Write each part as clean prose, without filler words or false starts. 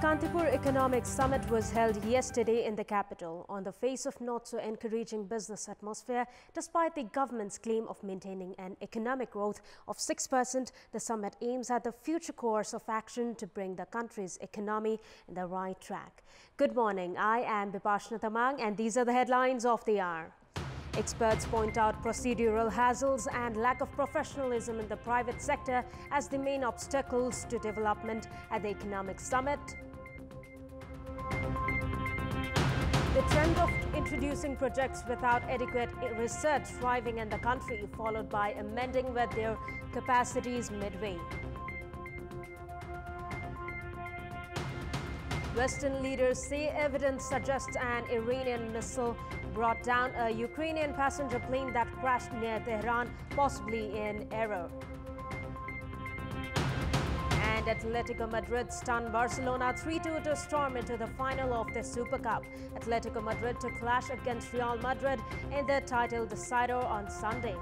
Kantipur Economic Summit was held yesterday in the capital on the face of not so encouraging business atmosphere. Despite the government's claim of maintaining an economic growth of 6%, the summit aims at the future course of action to bring the country's economy in the right track. Good morning, I am Bipashna Tamang and these are the headlines of the hour. Experts point out procedural hassles and lack of professionalism in the private sector as the main obstacles to development at the economic summit. The trend of introducing projects without adequate research thriving in the country, followed by amending with their capacities midway. Western leaders say evidence suggests an Iranian missile brought down a Ukrainian passenger plane that crashed near Tehran, possibly in error. And Atletico Madrid stunned Barcelona 3-2 to storm into the final of the Super Cup. Atletico Madrid to clash against Real Madrid in the title decider on Sunday.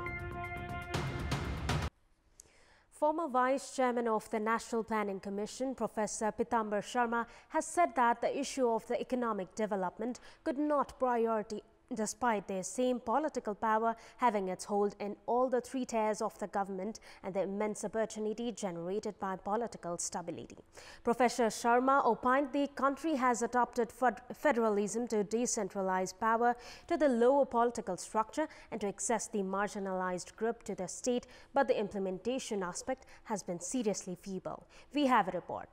Former Vice Chairman of the National Planning Commission, Professor Pitambar Sharma, has said that the issue of the economic development could not priority despite their same political power having its hold in all the three tiers of the government and the immense opportunity generated by political stability. Professor Sharma opined the country has adopted federalism to decentralize power to the lower political structure and to access the marginalized group to the state, but the implementation aspect has been seriously feeble. We have a report.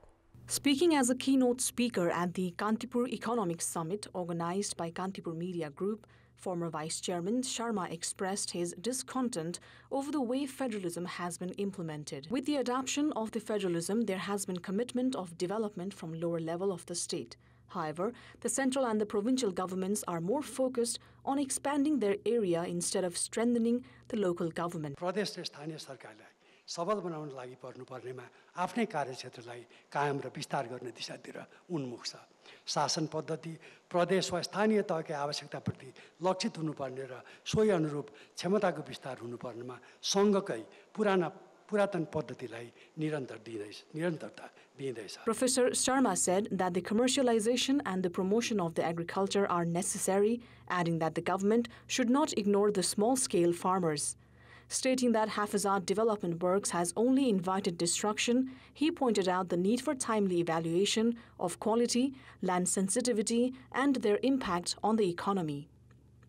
Speaking as a keynote speaker at the Kantipur Economic Summit organized by Kantipur Media Group, former Vice Chairman Sharma expressed his discontent over the way federalism has been implemented. With the adoption of the federalism, there has been commitment of development from lower level of the state. However, the central and the provincial governments are more focused on expanding their area instead of strengthening the local government. सबल बनाउन लागि पर्नुपर्नेमा आफ्नै कार्यक्षेत्रलाई कायम र विस्तार गर्ने दिशातिर उन्मुख छ। शासन पद्धति प्रदेश वा स्थानीय तहकै आवश्यकताप्रति लक्षित हुनुपर्ने र सोही अनुरूप क्षमताको विस्तार हुनुपर्नेमा सँगकै पुरातन पद्धतिलाई निरन्तरता दिइँदैछ। Professor Sharma said that the commercialization and the promotion of the agriculture are necessary, adding that the government should not ignore the small-scale farmers. Stating that haphazard development works has only invited destruction, he pointed out the need for timely evaluation of quality, land sensitivity, and their impact on the economy.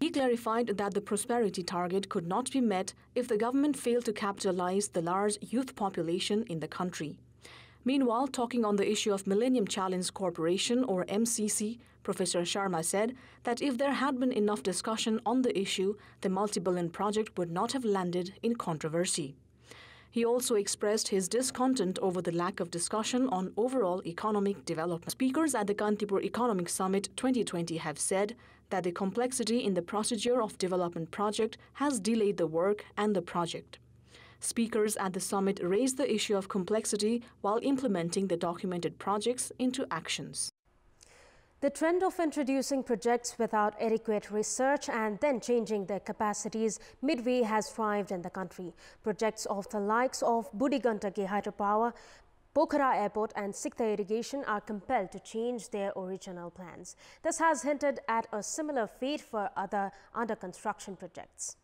He clarified that the prosperity target could not be met if the government failed to capitalize the large youth population in the country. Meanwhile, talking on the issue of Millennium Challenge Corporation or MCC, Professor Sharma said that if there had been enough discussion on the issue, the multi-billion project would not have landed in controversy. He also expressed his discontent over the lack of discussion on overall economic development. Speakers at the Kantipur Economic Summit 2020 have said that the complexity in the procedure of development project has delayed the work and the project. Speakers at the summit raised the issue of complexity while implementing the documented projects into actions. The trend of introducing projects without adequate research and then changing their capacities midway has thrived in the country. Projects of the likes of Budi Gandaki hydropower, Pokhara Airport and Sikta Irrigation are compelled to change their original plans. This has hinted at a similar fate for other under-construction projects.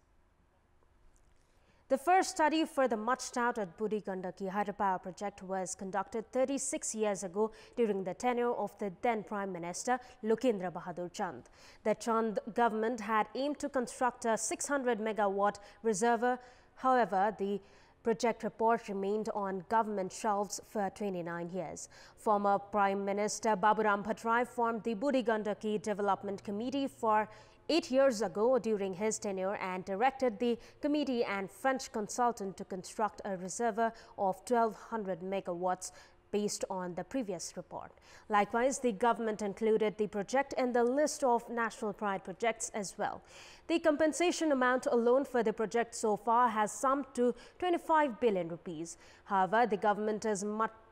The first study for the much-touted Budi Gandaki hydropower project was conducted 36 years ago during the tenure of the then Prime Minister Lokendra Bahadur Chand. The Chand government had aimed to construct a 600-megawatt reservoir. However, the project report remained on government shelves for 29 years. Former Prime Minister Baburam Bhattarai formed the Budi Gandaki Development Committee for 8 years ago during his tenure and directed the committee and French consultant to construct a reservoir of 1,200 megawatts based on the previous report. Likewise, the government included the project in the list of national pride projects as well. The compensation amount alone for the project so far has summed to 25 billion rupees. However, the government is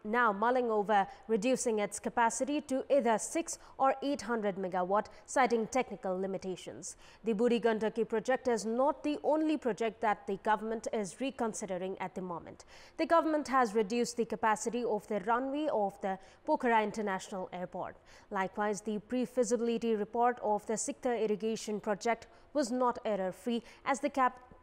now mulling over reducing its capacity to either 6 or 800 megawatt, citing technical limitations. The Budi Gandaki project is not the only project that the government is reconsidering at the moment. The government has reduced the capacity of the runway of the Pokhara International Airport. Likewise, the pre-feasibility report of the Sikta irrigation project was not error-free, as the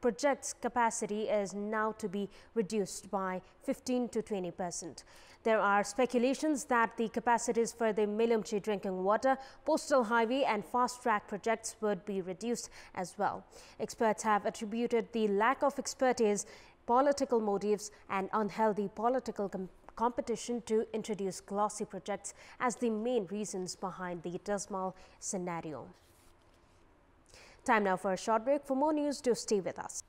project's capacity is now to be reduced by 15 to 20%. There are speculations that the capacities for the Melamchi drinking water, postal highway and fast-track projects would be reduced as well. Experts have attributed the lack of expertise, political motives and unhealthy political competition to introduce glossy projects as the main reasons behind the dismal scenario. Time now for a short break. For more news, do stay with us.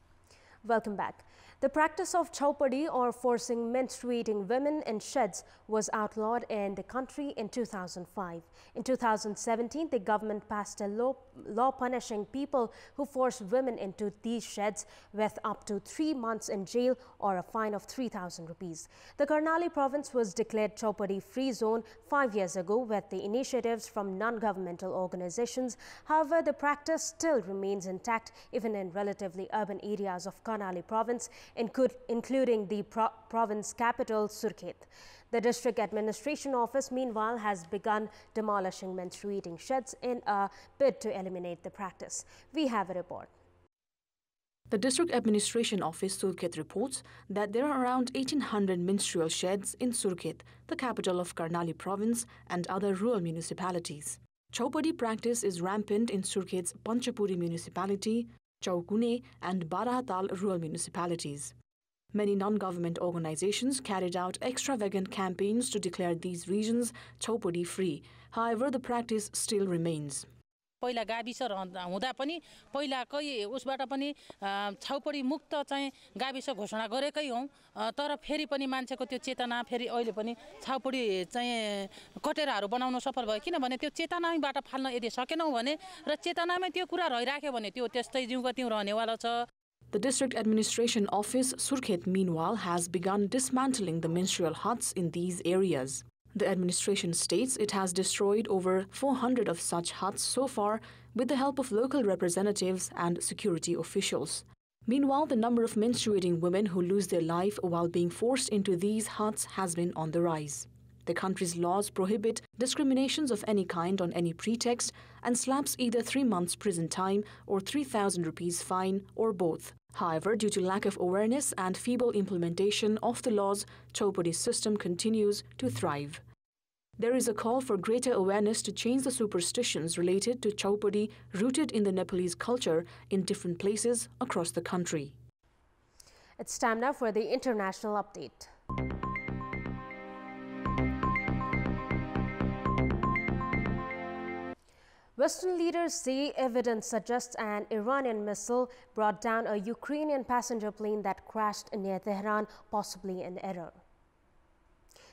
Welcome back. The practice of chaupadi, or forcing menstruating women in sheds, was outlawed in the country in 2005. In 2017, the government passed a law punishing people who force women into these sheds with up to 3 months in jail or a fine of 3,000 rupees. The Karnali province was declared chaupadi-free zone 5 years ago with the initiatives from non-governmental organizations. However, the practice still remains intact even in relatively urban areas of Karnali province, including the province capital, Surkhet. The district administration office, meanwhile, has begun demolishing menstruating sheds in a bid to eliminate the practice. We have a report. The district administration office, Surkhet, reports that there are around 1,800 menstrual sheds in Surkhet, the capital of Karnali province, and other rural municipalities. Chaupadi practice is rampant in Surkhet's Panchapuri municipality, Chaukune and Barahatal rural municipalities. Many non-government organizations carried out extravagant campaigns to declare these regions chaupadi-free. However, the practice still remains. पहिला गाविस हुँदा पनि पहिलाकै उसबाट पनि छाउपडी मुक्त चाहिँ गाविस घोषणा गरेकै हौं तर फेरि पनि मान्छेको त्यो चेतना फेरि अहिले पनि छाउपडी चाहिँ कटेराहरू बनाउन सफल भयो किनभने त्यो चेतनाबाट फाल्न यदि सकेनौ भने र चेतनामै त्यो कुरा रहिराख्यो भने त्यो त्यस्तै जिउको त्यउ रहनेवाला छ. The district administration office, Surkhet, meanwhile, has begun dismantling the menstrual huts in these areas. The administration states it has destroyed over 400 of such huts so far with the help of local representatives and security officials. Meanwhile, the number of menstruating women who lose their life while being forced into these huts has been on the rise. The country's laws prohibit discriminations of any kind on any pretext and slaps either 3 months prison time or 3,000 rupees fine or both. However, due to lack of awareness and feeble implementation of the laws, chaupadi system continues to thrive. There is a call for greater awareness to change the superstitions related to chaupadi rooted in the Nepalese culture in different places across the country. It's time now for the international update. Western leaders say evidence suggests an Iranian missile brought down a Ukrainian passenger plane that crashed near Tehran, possibly in error.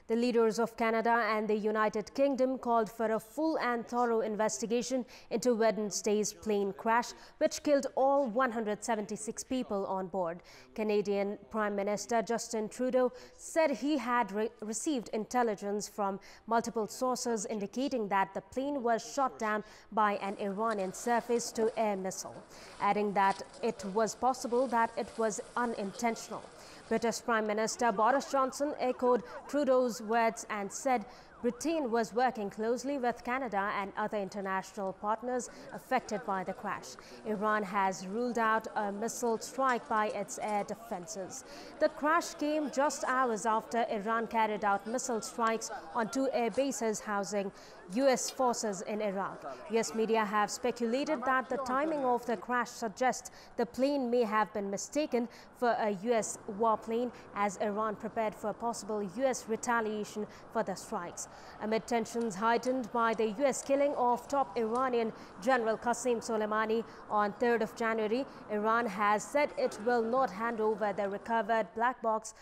The leaders of Canada and the United Kingdom called for a full and thorough investigation into Wednesday's plane crash, which killed all 176 people on board. Canadian Prime Minister Justin Trudeau said he had received intelligence from multiple sources indicating that the plane was shot down by an Iranian surface-to-air missile, adding that it was possible that it was unintentional. British Prime Minister Boris Johnson echoed Trudeau's words and said Britain was working closely with Canada and other international partners affected by the crash. Iran has ruled out a missile strike by its air defenses. The crash came just hours after Iran carried out missile strikes on 2 air bases housing U.S. forces in Iraq. U.S. media have speculated that the timing of the crash suggests the plane may have been mistaken for a U.S. warplane as Iran prepared for possible U.S. retaliation for the strikes. Amid tensions heightened by the U.S. killing of top Iranian General Qasem Soleimani on 3rd of January, Iran has said it will not hand over the recovered black box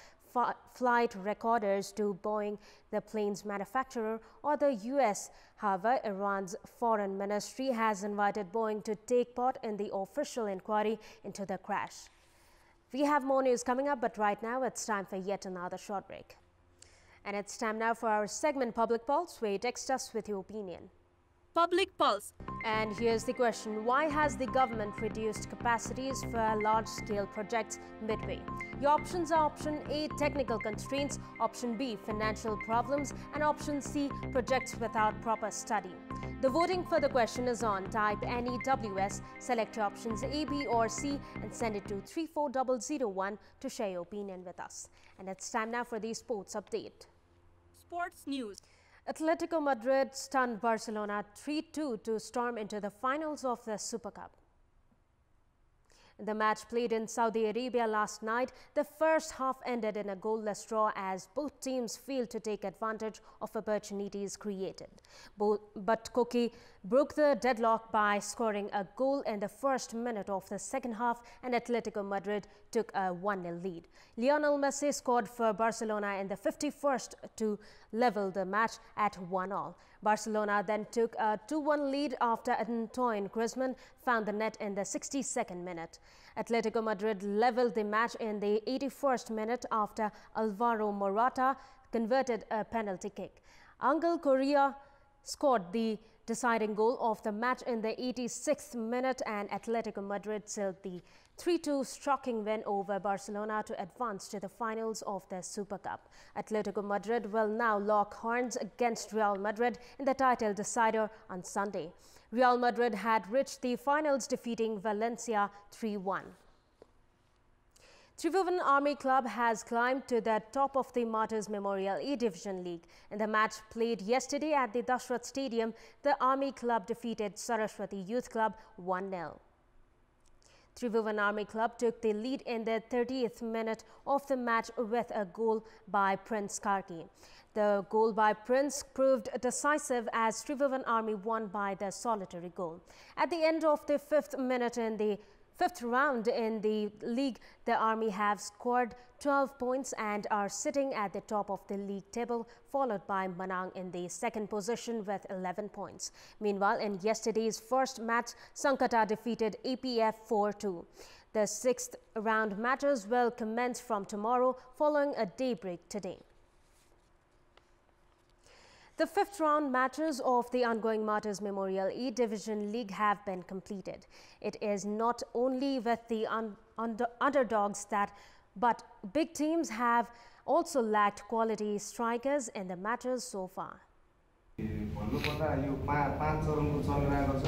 flight recorders to Boeing, the plane's manufacturer, or the U.S. However, Iran's foreign ministry has invited Boeing to take part in the official inquiry into the crash. We have more news coming up, but right now it's time for yet another short break. And it's time now for our segment Public Pulse, where you text us with your opinion. Public Pulse. And here's the question: why has the government reduced capacities for large-scale projects midway? Your options are option A, technical constraints, option B, financial problems, and option C, projects without proper study. The voting for the question is on. Type NEWS, select your options A, B or C and send it to 34001 to share your opinion with us. And it's time now for the sports update. Sports news. Atletico Madrid stunned Barcelona 3-2 to storm into the finals of the Super Cup. The match played in Saudi Arabia last night. The first half ended in a goalless draw as both teams failed to take advantage of opportunities created. But Koke broke the deadlock by scoring a goal in the first minute of the second half, and Atletico Madrid took a 1-0 lead. Lionel Messi scored for Barcelona in the 51st to level the match at 1-1. Barcelona then took a 2-1 lead after Antoine Griezmann found the net in the 62nd minute. Atletico Madrid leveled the match in the 81st minute after Alvaro Morata converted a penalty kick. Angel Correa scored the deciding goal of the match in the 86th minute, and Atletico Madrid sealed the 3-2 shocking win over Barcelona to advance to the finals of the Super Cup. Atletico Madrid will now lock horns against Real Madrid in the title decider on Sunday. Real Madrid had reached the finals, defeating Valencia 3-1. Tribhuvan Army Club has climbed to the top of the Martyrs Memorial A-Division League. In the match played yesterday at the Dashrath Stadium, the Army Club defeated Saraswati Youth Club 1-0. Tribhuvan Army Club took the lead in the 30th minute of the match with a goal by Prince Karki. The goal by Prince proved decisive as Tribhuvan Army won by the solitary goal. At the end of the 5th minute in the 5th round in the league, the Army have scored 12 points and are sitting at the top of the league table, followed by Manang in the second position with 11 points. Meanwhile, in yesterday's first match, Sankata defeated APF 4-2. The 6th round matches will commence from tomorrow following a daybreak today. The 5th round matches of the ongoing Martyrs Memorial E-Division League have been completed. It is not only with the underdogs but big teams have also lacked quality strikers in the matches so far. भन्नुपर्दा यो पाँच चरणको चलिरहेको छ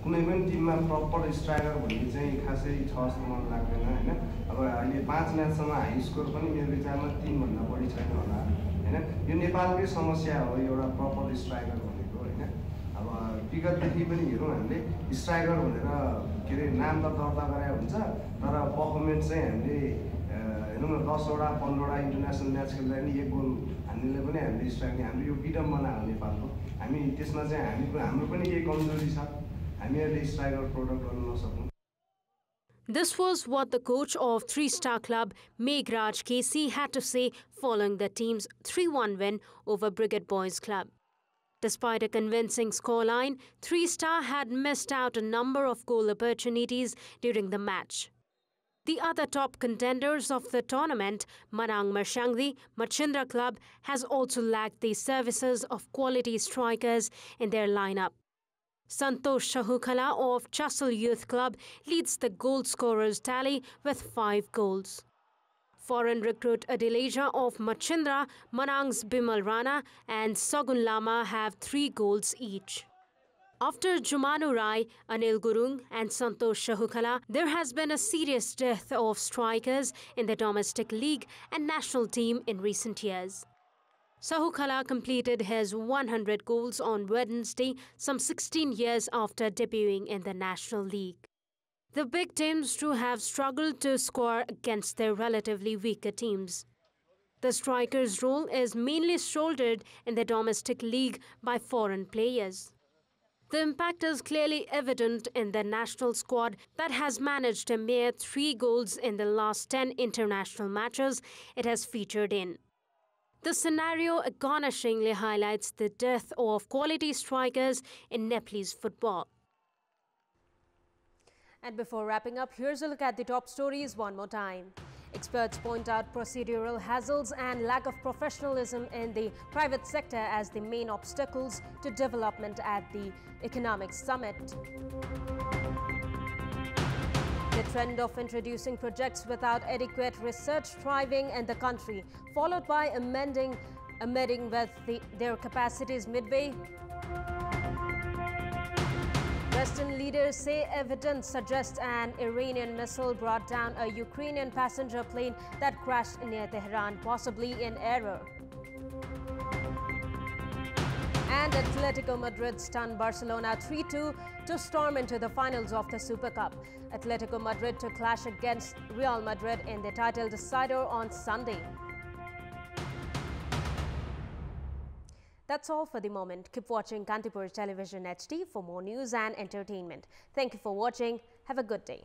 कुनै पनि टिममा proper striker भन्ने चाहिँ खासै छ जस्तो मलाई लाग्दैन हैन अब अहिले 5 म्याचसम्म हाई स्कोर पनि मेरो विचारमा 3 भन्दा बढी छैन होला हैन यो नेपालकै समस्या हो एउटा प्रपर स्ट्राइकर भनेको हैन अब विगतदेखि पनि हेरौँ हामीले स्ट्राइकर भनेर के रे नाम त दर्ता गरे हुन्छ तर परफर्मेन्स चाहिँ हामीले हेरौँ न 10 वटा 15 वटा इन्टरनेसनल म्याच खेल्दा नि एक गोल हान्नेले पनि हामीले स्ट्राइक हाम्रो यो विडम्बना हो नेपालको हामी त्यसमा चाहिँ हाम्रो पनि केही कमजोरी छ हामीहरूले स्ट्राइकर प्रोडक्ट गर्न नसक्नु. This was what the coach of three-star club Meghraj KC had to say following the team's 3-1 win over Brigade Boys Club. Despite a convincing scoreline, three-star had missed out a number of goal opportunities during the match. The other top contenders of the tournament, Manang Marshangdi Machindra Club, has also lacked the services of quality strikers in their lineup. Santosh Shahukala of Chassel Youth Club leads the goal scorers tally with 5 goals. Foreign recruit Adileja of Machindra, Manang's Bimal Rana and Sagun Lama have 3 goals each. After Jumanu Rai, Anil Gurung and Santosh Shahukala, there has been a serious dearth of strikers in the domestic league and national team in recent years. Shahukala completed his 100 goals on Wednesday, some 16 years after debuting in the National League. The big teams too have struggled to score against their relatively weaker teams. The striker's role is mainly shouldered in the domestic league by foreign players. The impact is clearly evident in the national squad that has managed a mere 3 goals in the last 10 international matches it has featured in. The scenario astonishingly highlights the dearth of quality strikers in Nepalese football. And before wrapping up, here's a look at the top stories one more time. Experts point out procedural hassles and lack of professionalism in the private sector as the main obstacles to development at the economic summit. The trend of introducing projects without adequate research thriving in the country, followed by amending with their capacities midway. Western leaders say evidence suggests an Iranian missile brought down a Ukrainian passenger plane that crashed near Tehran, possibly in error. And Atletico Madrid stunned Barcelona 3-2 to storm into the finals of the Super Cup. Atletico Madrid to clash against Real Madrid in the title decider on Sunday. That's all for the moment. Keep watching Kantipur Television HD for more news and entertainment. Thank you for watching. Have a good day.